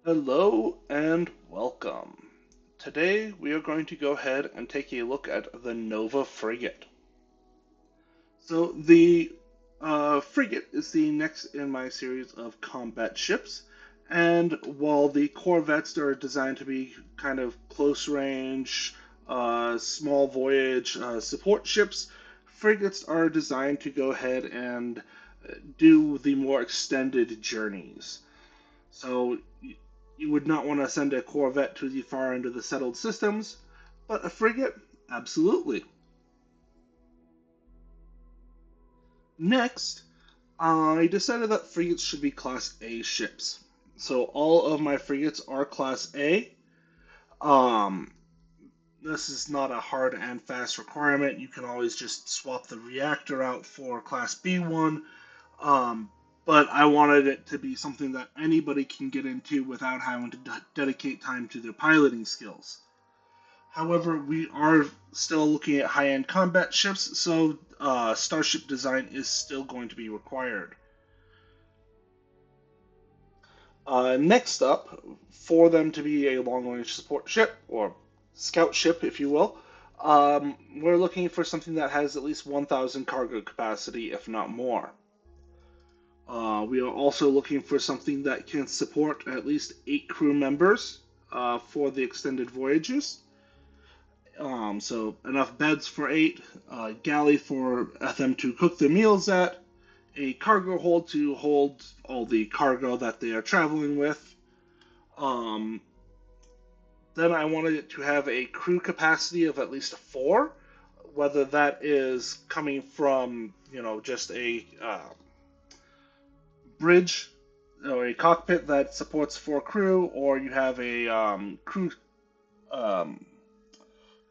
Hello and welcome. Today we are going to go ahead and take a look at the Nova Frigate. So the frigate is the next in my series of combat ships, and while the corvettes are designed to be kind of close range, small voyage support ships, frigates are designed to go ahead and do the more extended journeys. So you would not want to send a corvette to the far end of the settled systems, but a frigate, absolutely. Next, I decided that frigates should be Class A ships. So all of my frigates are Class A. Um, this is not a hard and fast requirement. You can always just swap the reactor out for Class B one. Um, but I wanted it to be something that anybody can get into without having to dedicate time to their piloting skills. However, we are still looking at high-end combat ships, so starship design is still going to be required. Next up, for them to be a long-range support ship, or scout ship, if you will, we're looking for something that has at least 1,000 cargo capacity, if not more. We are also looking for something that can support at least 8 crew members for the extended voyages. So enough beds for 8, galley for them to cook their meals at, a cargo hold to hold all the cargo that they are traveling with. Um, then I wanted it to have a crew capacity of at least 4, whether that is coming from just a bridge or a cockpit that supports 4 crew, or you have a crew um,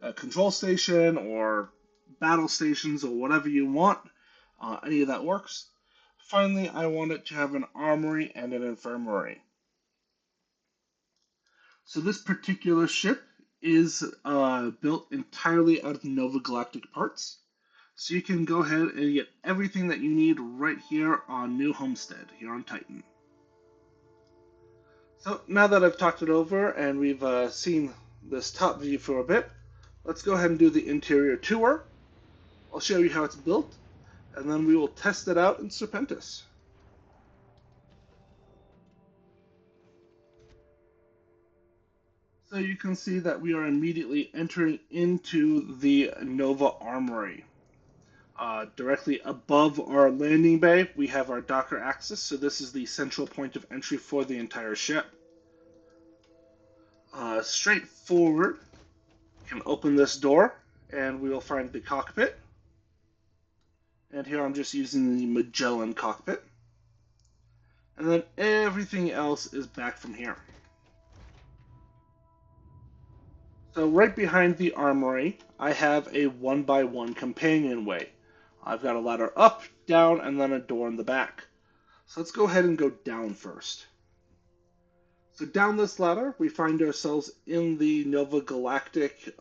a control station or battle stations or whatever you want. Any of that works. Finally, I want it to have an armory and an infirmary. So this particular ship is built entirely out of Nova Galactic parts. So you can go ahead and get everything that you need right here on New Homestead, here on Titan. So now that I've talked it over and we've seen this top view for a bit, let's go ahead and do the interior tour. I'll show you how it's built, and then we will test it out in Serpentis. So you can see that we are immediately entering into the Nova Armory. Directly above our landing bay, we have our docker axis, so this is the central point of entry for the entire ship. Straight forward, you can open this door, and we will find the cockpit. And here I'm just using the Magellan cockpit. And then everything else is back from here. So right behind the armory, I have a 1x1 companionway. I've got a ladder up, down, and then a door in the back. So let's go ahead and go down first. So down this ladder, we find ourselves in the Nova Galactic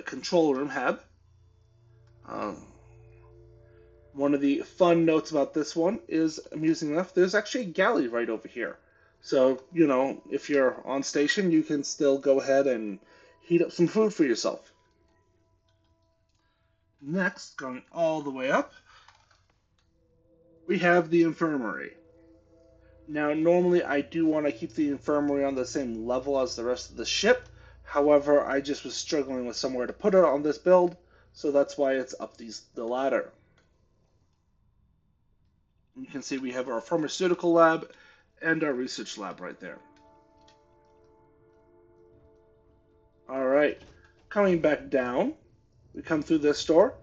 control room hab. Uh, One of the fun notes about this one is, amusing enough, there's actually a galley right over here. So, if you're on station, you can still go ahead and heat up some food for yourself. Next, going all the way up, we have the infirmary. Now, normally I do want to keep the infirmary on the same level as the rest of the ship. However, I just was struggling with somewhere to put it on this build, so that's why it's up the ladder. You can see we have our pharmaceutical lab and our research lab right there. All right, coming back down, we come through this door,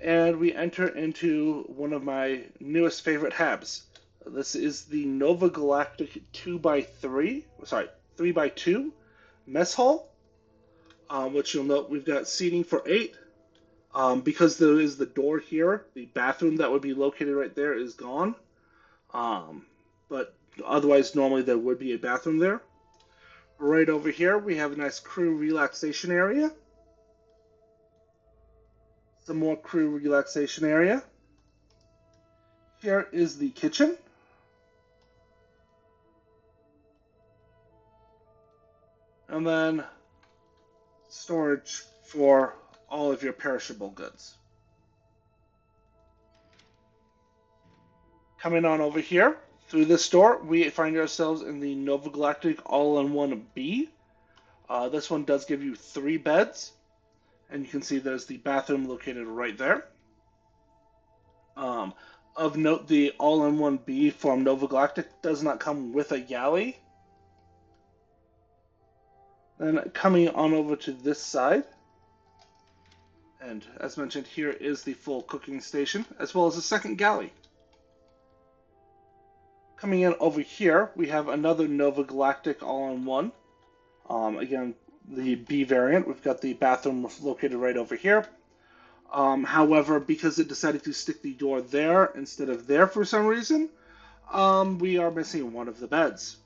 and we enter into one of my newest favorite habs. This is the Nova Galactic 3x2 mess hall, which you'll note we've got seating for 8. Because there is the door here, the bathroom that would be located right there is gone. But otherwise, normally there would be a bathroom there. Right over here, we have a nice crew relaxation area. Some more crew relaxation area. Here is the kitchen. and then storage for all of your perishable goods. Coming on over here, through this door, we find ourselves in the Nova Galactic All-in-One B. This one does give you 3 beds, and you can see there's the bathroom located right there. Of note, the All-in-One B from Nova Galactic does not come with a galley. Then coming on over to this side, and as mentioned, here is the full cooking station, as well as a second galley. Coming in over here, we have another Nova Galactic All-in-One. Again, the B variant. We've got the bathroom located right over here. However, because it decided to stick the door there instead of there for some reason, we are missing one of the beds.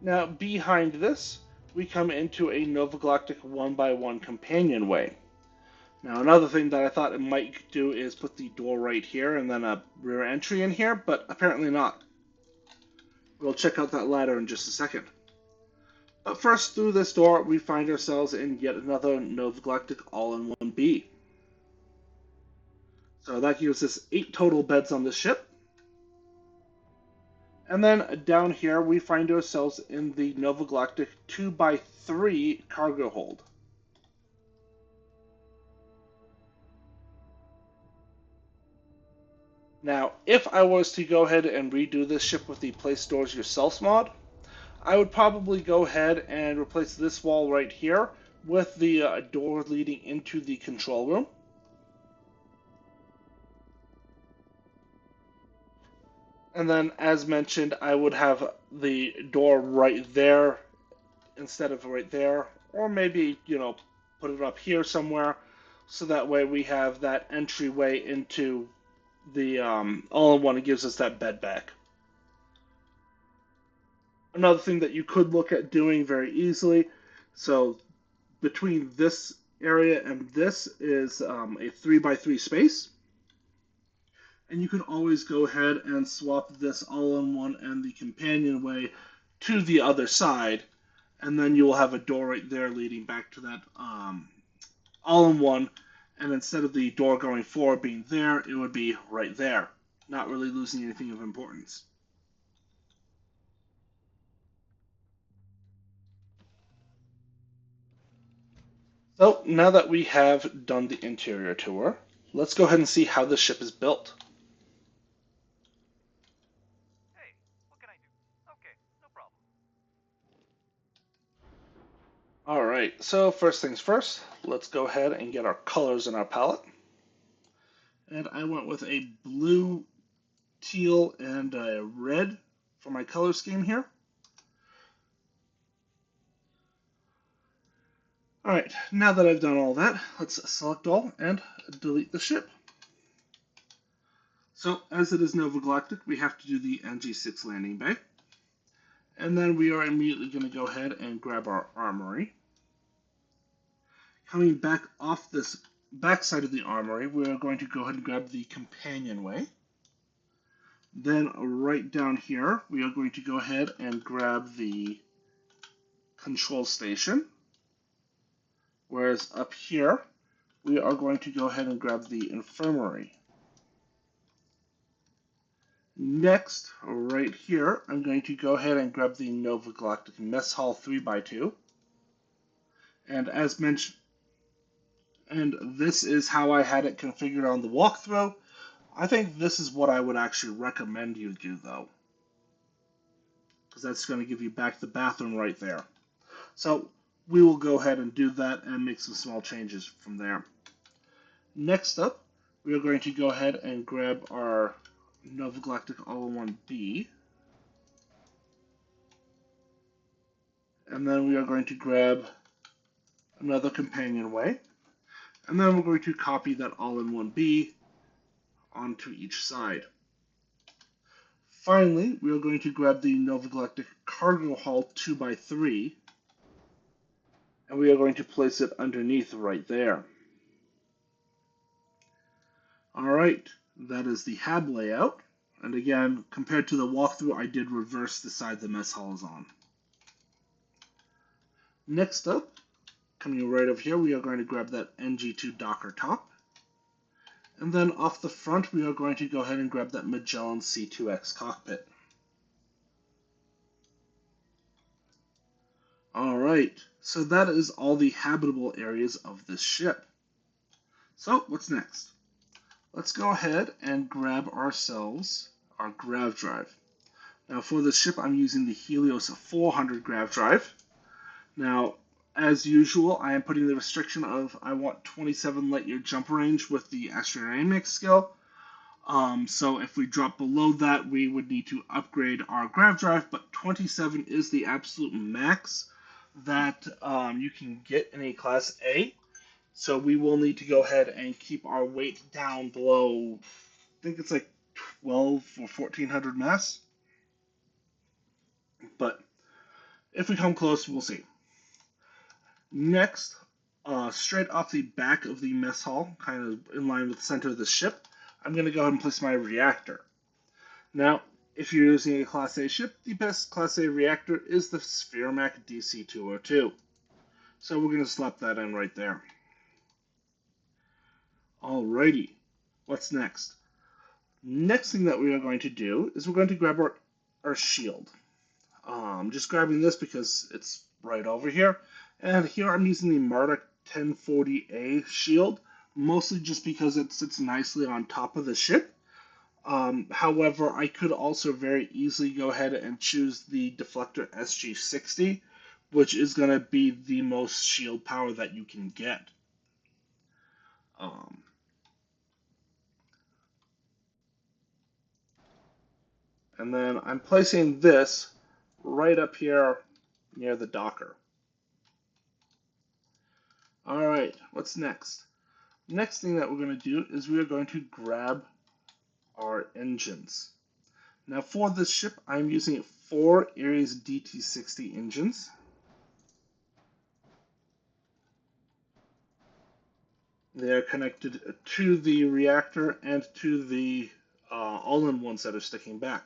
Now, behind this, we come into a Nova Galactic 1x1 companionway. Now, another thing that I thought it might do is put the door right here and then a rear entry in here, but apparently not. We'll check out that ladder in just a second. But first, through this door, we find ourselves in yet another Nova Galactic All-in-One B. So that gives us 8 total beds on this ship. And then down here, we find ourselves in the Nova Galactic 2x3 cargo hold. Now, if I was to go ahead and redo this ship with the Place Stores Yourself mod, I would probably go ahead and replace this wall right here with the door leading into the control room. And then, as mentioned, I would have the door right there instead of right there, or maybe, put it up here somewhere, so that way we have that entryway into the all-in-one. It gives us that bed back. Another thing that you could look at doing very easily, so between this area and this is a 3x3 space. And you can always go ahead and swap this all-in-one and the companionway to the other side, and then you will have a door right there leading back to that all-in-one, and instead of the door going forward being there, it would be right there, not really losing anything of importance. So now that we have done the interior tour, let's go ahead and see how this ship is built. Hey, what can I do? Okay, no problem. Alright, so first things first, let's go ahead and get our colors in our palette. And I went with a blue, teal, and a red for my color scheme here. Alright, now that I've done all that, let's select all and delete the ship. So, as it is Nova Galactic, we have to do the NG6 landing bay. And then we are immediately going to go ahead and grab our armory. Coming back off this back side of the armory, we are going to go ahead and grab the companionway. Then right down here, we are going to go ahead and grab the control station. Whereas up here, we are going to go ahead and grab the infirmary. Next, right here, I'm going to go ahead and grab the Nova Galactic Mess Hall 3x2. And as mentioned, and this is how I had it configured on the walkthrough. I think this is what I would actually recommend you do, though, because that's going to give you back the bathroom right there. So we will go ahead and do that and make some small changes from there. Next up, we are going to go ahead and grab our Nova Galactic All-in-One B. And then we are going to grab another companionway. And then we're going to copy that All-in-One B onto each side. Finally, we are going to grab the Nova Galactic Cargo Hall 2x3. And we are going to place it underneath right there. Alright, that is the hab layout. And again, compared to the walkthrough, I did reverse the side the mess hall is on. Next up, coming right over here, we are going to grab that NG2 Docker top. And then off the front, we are going to go ahead and grab that Magellan C2X cockpit. Alright, so that is all the habitable areas of this ship. So, what's next? Let's go ahead and grab ourselves our grav drive. Now for this ship, I'm using the Helios 400 grav drive. Now, as usual, I am putting the restriction of I want 27 light year jump range with the astrodynamic skill. So if we drop below that, we would need to upgrade our grav drive, but 27 is the absolute max that you can get in a Class A. So we will need to go ahead and keep our weight down below, I think it's like 12 or 1400 mass. But if we come close, we'll see. Next, straight off the back of the mess hall, kind of in line with the center of the ship, I'm going to go ahead and place my reactor. Now, if you're using a Class A ship, the best Class A reactor is the Sphermac DC-202. So we're going to slap that in right there. Alrighty, what's next? Next thing that we are going to do is we're going to grab our shield. I'm just grabbing this because it's right over here. And here I'm using the Marduk 1040A shield, mostly just because it sits nicely on top of the ship. However, I could also very easily go ahead and choose the Deflector SG60, which is going to be the most shield power that you can get. And then I'm placing this right up here near the docker. Alright, what's next? Next thing that we're going to do is we are going to grab our engines. Now for this ship, I'm using 4 Ares DT60 engines. They are connected to the reactor and to the all-in-ones that are sticking back.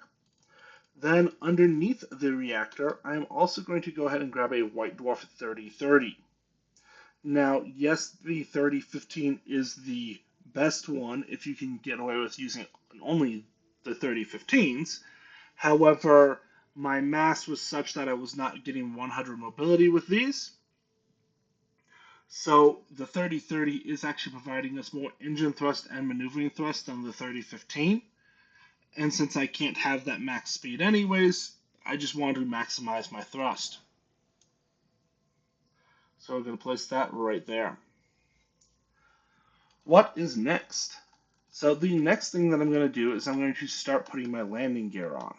Then underneath the reactor, I'm also going to go ahead and grab a White Dwarf 3030. Now, yes, the 3015 is the best one if you can get away with using only the 3015s. However, my mass was such that I was not getting 100 mobility with these. So the 3030 is actually providing us more engine thrust and maneuvering thrust than the 3015. And since I can't have that max speed anyways, I just want to maximize my thrust. So we're going to place that right there. What is next? So the next thing that I'm going to do is I'm going to start putting my landing gear on.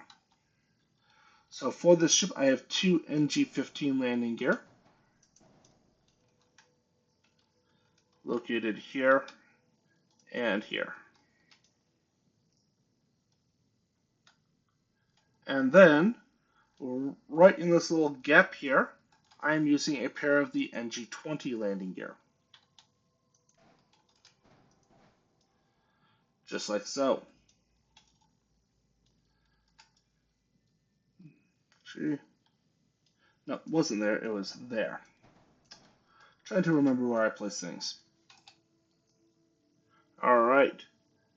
So for this ship, I have 2 NG-15 landing gear, located here and here. And then, right in this little gap here, I am using a pair of the NG-20 landing gear. Just like so. Actually, no, it wasn't there, it was there. Trying to remember where I place things. Alright,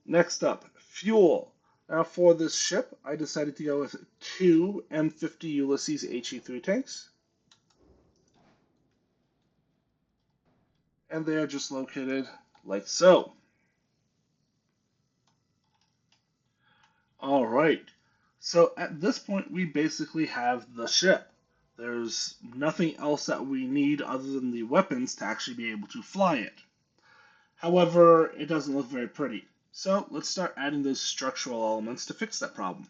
next up, fuel. Now for this ship, I decided to go with 2 M50 Ulysses HE3 tanks. And they are just located like so. Alright, so at this point we basically have the ship. There's nothing else that we need other than the weapons to actually be able to fly it. However, it doesn't look very pretty. So let's start adding those structural elements to fix that problem.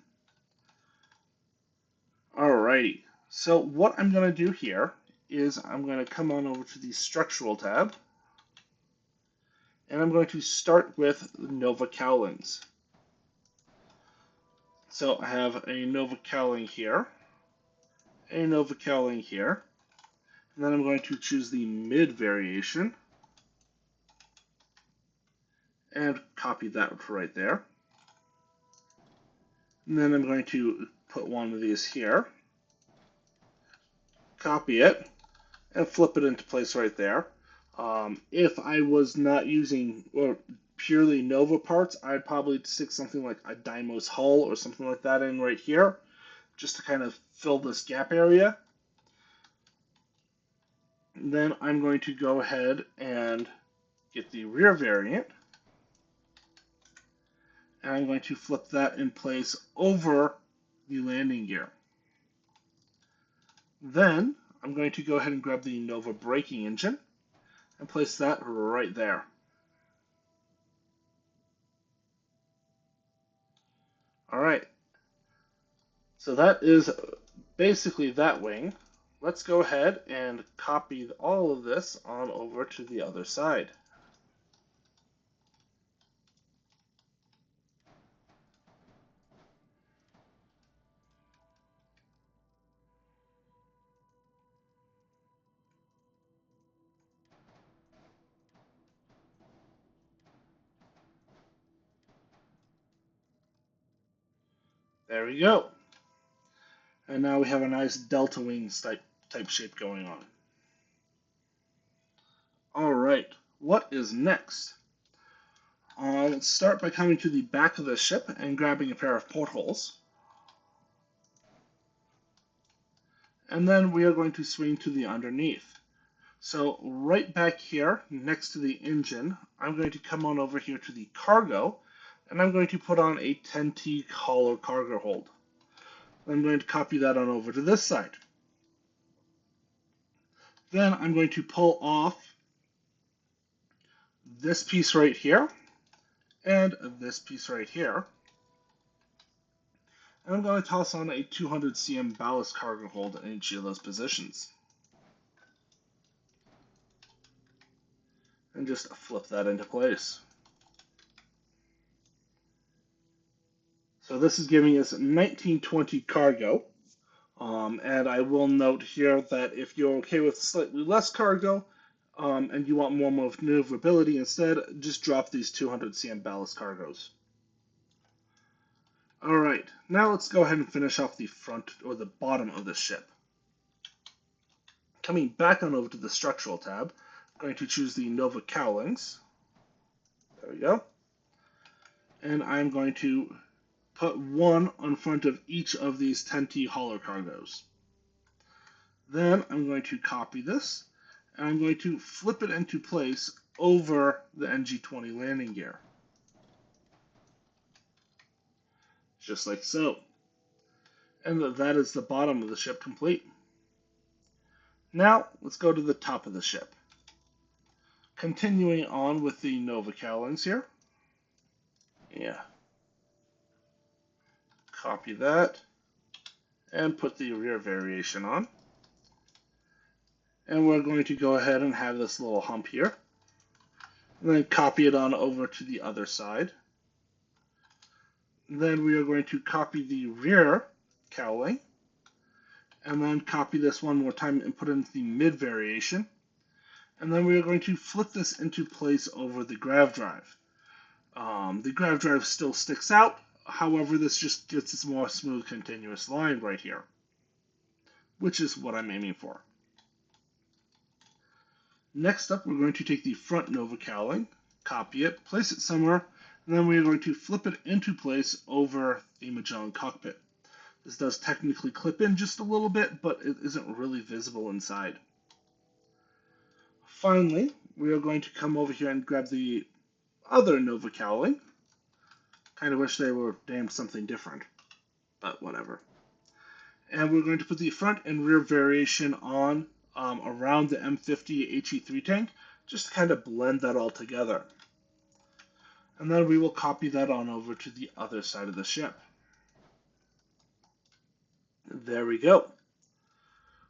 Alrighty, so what I'm going to do here is I'm going to come on over to the structural tab, and I'm going to start with Nova cowlings. So I have a Nova cowling here, a Nova cowling here, and then I'm going to choose the mid variation and copy that right there. And then I'm going to put one of these here, copy it, and flip it into place right there. If I was not using or purely Nova parts, I'd probably stick something like a Deimos hull or something like that in right here, just to kind of fill this gap area. Then I'm going to go ahead and get the rear variant, and I'm going to flip that in place over the landing gear. Then I'm going to go ahead and grab the Nova braking engine and place that right there. All right, so that is basically that wing. Let's go ahead and copy all of this on over to the other side. There we go. And now we have a nice delta wings type shape going on. All right, what is next? Let's start by coming to the back of the ship and grabbing a pair of portholes. And then we are going to swing to the underneath. So right back here, next to the engine, I'm going to come on over here to the cargo, and I'm going to put on a 10T hollow cargo hold. I'm going to copy that on over to this side. Then I'm going to pull off this piece right here, and this piece right here. And I'm going to toss on a 200 cm ballast cargo hold in each of those positions. And just flip that into place. So this is giving us 1920 cargo. And I will note here that if you're okay with slightly less cargo and you want more maneuverability instead, just drop these 200 cm ballast cargoes. All right, now let's go ahead and finish off the front or the bottom of the ship. Coming back on over to the structural tab, I'm going to choose the Nova cowlings. There we go. And I'm going to put one on front of each of these 10T hollow cargoes. Then I'm going to copy this, and I'm going to flip it into place over the NG-20 landing gear. Just like so. And that is the bottom of the ship complete. Now, let's go to the top of the ship. Continuing on with the Nova cowlings here. Yeah. Copy that, and put the rear variation on. And we're going to go ahead and have this little hump here. And then copy it on over to the other side. Then we are going to copy the rear cowling. And then copy this one more time and put in the mid variation. And then we are going to flip this into place over the grav drive. The grav drive still sticks out. However, this just gets this more smooth continuous line right here, which is what I'm aiming for. Next up, we're going to take the front Nova cowling, copy it, place it somewhere, and then we are going to flip it into place over the Magellan cockpit. This does technically clip in just a little bit, but it isn't really visible inside. Finally, we are going to come over here and grab the other Nova cowling. Kind of wish they were named something different, but whatever. And we're going to put the front and rear variation on around the M50 HE3 tank, just to kind of blend that all together. And then we will copy that on over to the other side of the ship. There we go.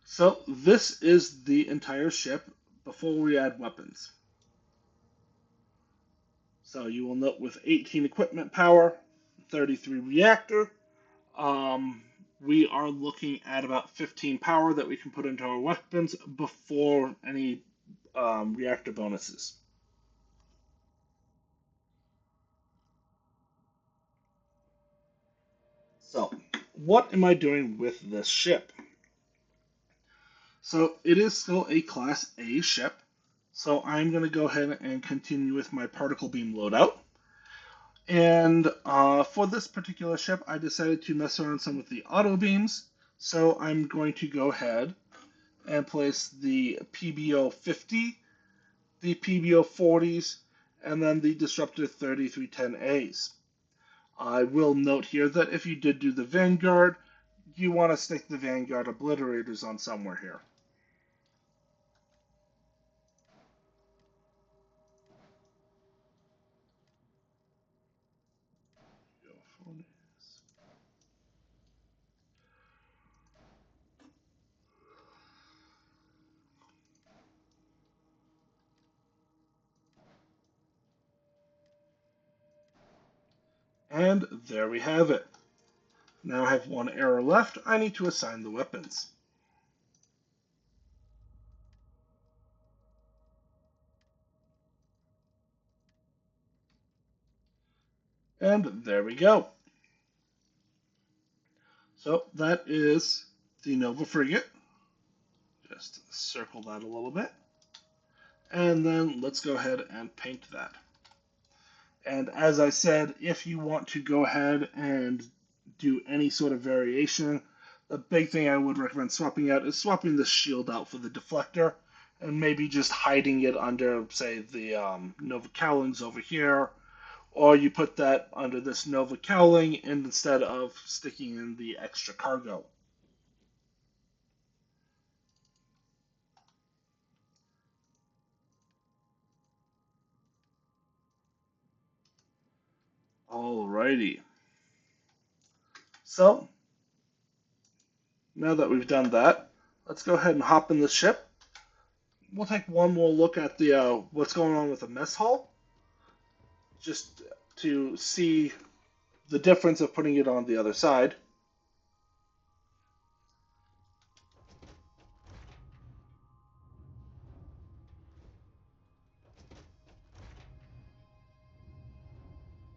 So this is the entire ship before we add weapons. So you will note with 18 equipment power, 33 reactor, we are looking at about 15 power that we can put into our weapons before any reactor bonuses. So, what am I doing with this ship? So, it is still a Class A ship. So, I'm going to go ahead and continue with my particle beam loadout. And for this particular ship, I decided to mess around some with the auto beams. So, I'm going to go ahead and place the PBO 50, the PBO 40s, and then the Disruptor 3310As. I will note here that if you did do the Vanguard, you want to stick the Vanguard Obliterators on somewhere here. And there we have it. Now I have one error left. I need to assign the weapons. And there we go. So that is the Nova Frigate. Just circle that a little bit. And then let's go ahead and paint that. And as I said, if you want to go ahead and do any sort of variation, the big thing I would recommend swapping out is swapping the shield out for the deflector and maybe just hiding it under, say, the Nova Cowlings over here, or you put that under this Nova Cowling instead of sticking in the extra cargo. Alrighty. So, now that we've done that, let's go ahead and hop in the ship. We'll take one more look at the what's going on with the mess hall, just to see the difference of putting it on the other side.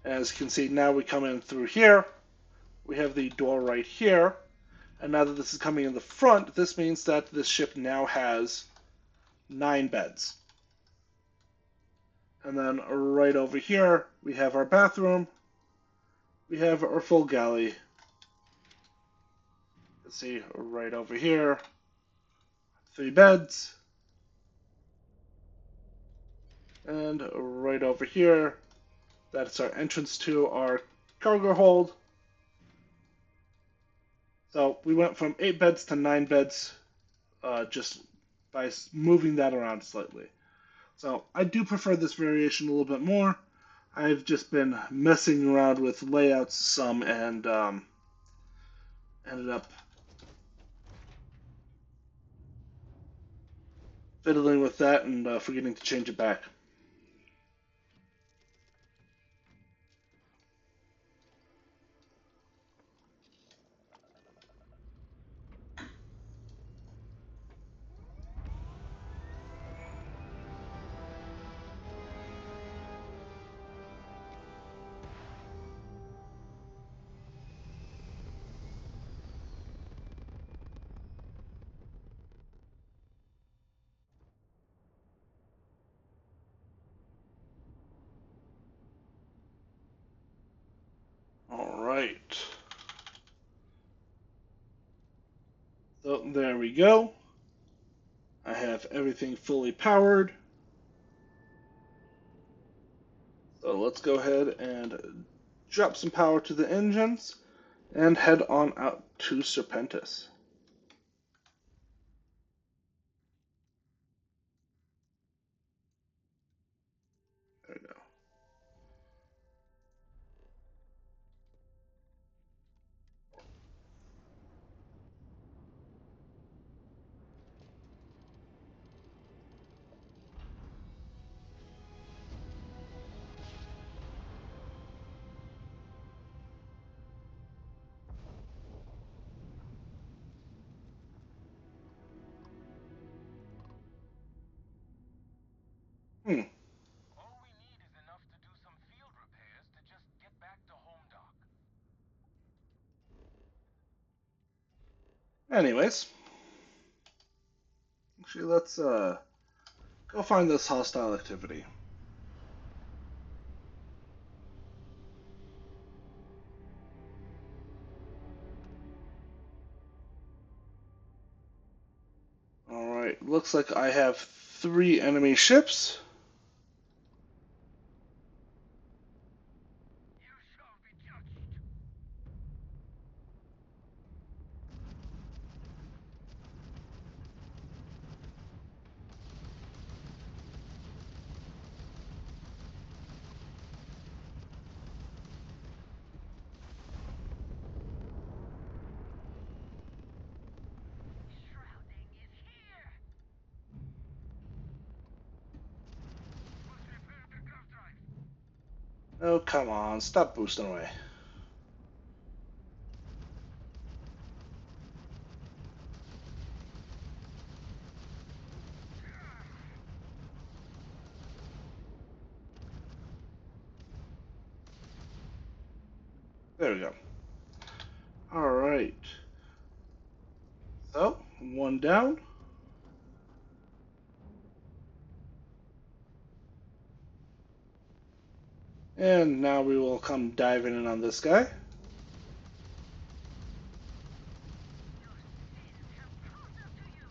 As you can see, now we come in through here. We have the door right here. And now that this is coming in the front, this means that this ship now has 9 beds. And then right over here, we have our bathroom. We have our full galley. Let's see, right over here, 3 beds. And right over here, that's our entrance to our cargo hold. So we went from 8 beds to 9 beds just by moving that around slightly. So I do prefer this variation a little bit more. I've just been messing around with layouts some and ended up fiddling with that and forgetting to change it back. All right. So there we go. I have everything fully powered. So let's go ahead and drop some power to the engines and head on out to Serpentis. There we go. Anyways, actually, let's go find this hostile activity. Alright, looks like I have 3 enemy ships. You shall be judged. Shrouding is here. Must repair the gov drive. Oh, come on, stop boosting away. There we go. Alright. So, 1 down. And now we will come diving in on this guy. Your sins have caught up to you.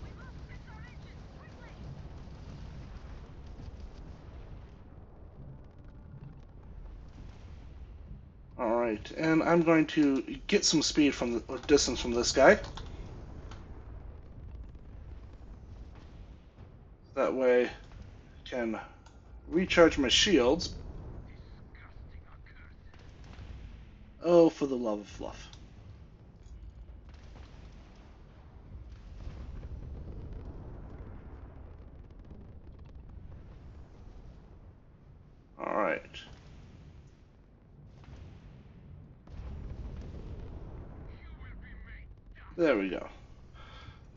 We must fix our engines quickly. Alright, and I'm going to get some speed from the or distance from this guy. That way I can recharge my shields. Disgusting curses. Oh, for the love of fluff. Alright. You will be made dust. There we go.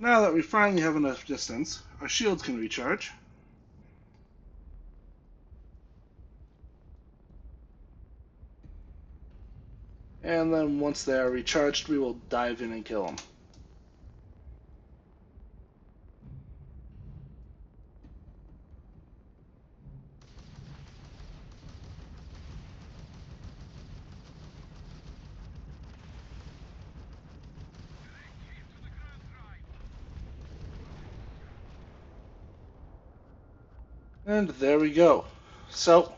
Now that we finally have enough distance, our shields can recharge. And then once they are recharged, we will dive in and kill them. Direct him to the grand drive. And there we go. So,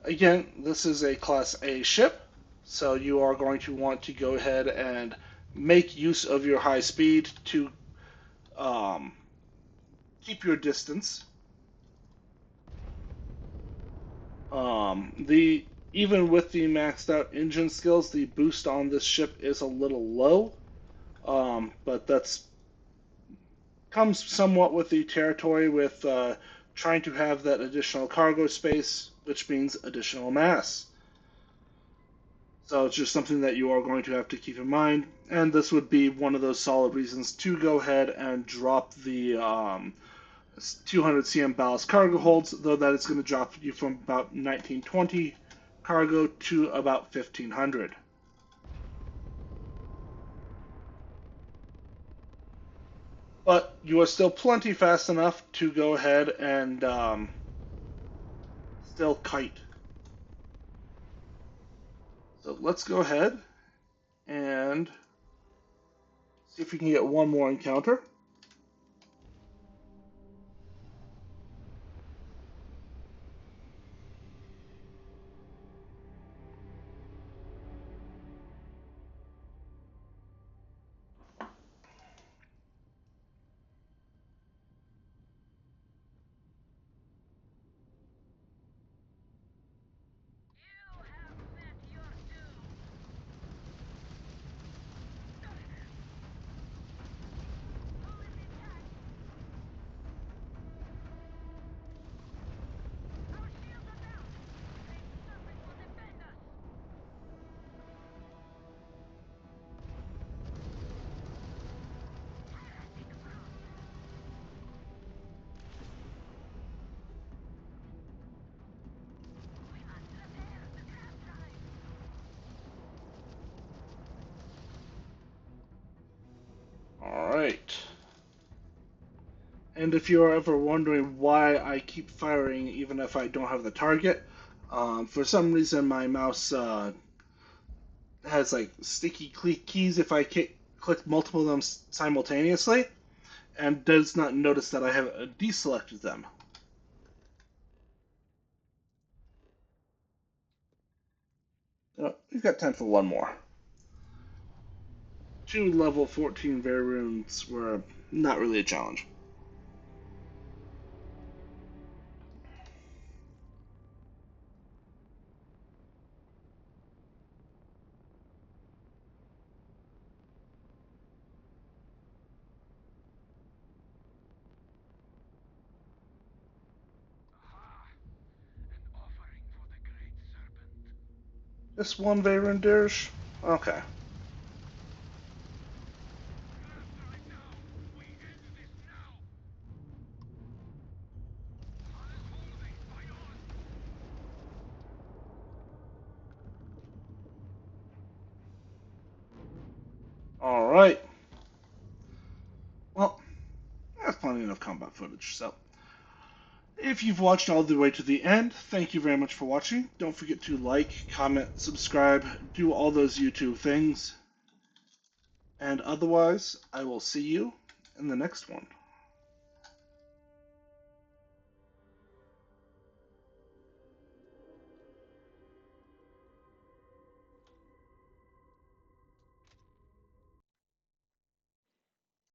again, this is a Class A ship, so you are going to want to go ahead and make use of your high speed to um, keep your distance. The even with the maxed out engine skills, the boost on this ship is a little low, but that's comes somewhat with the territory with trying to have that additional cargo space, which means additional mass. So it's just something that you are going to have to keep in mind, and this would be one of those solid reasons to go ahead and drop the 200 cm ballast cargo holds, though that is going to drop you from about 1920 cargo to about 1500. But you are still plenty fast enough to go ahead and still kite. So let's go ahead and see if we can get one more encounter. You have met your doom. Alright. And if you're ever wondering why I keep firing even if I don't have the target, for some reason my mouse has like sticky keys if I click multiple of them simultaneously, and does not notice that I have deselected them. We've got time for one more. 2 level 14 variants were not really a challenge. Just one variant, Dirge? Okay. Alright. Well, that's plenty enough combat footage, so. If you've watched all the way to the end, thank you very much for watching. Don't forget to like, comment, subscribe, do all those YouTube things. And otherwise, I will see you in the next one.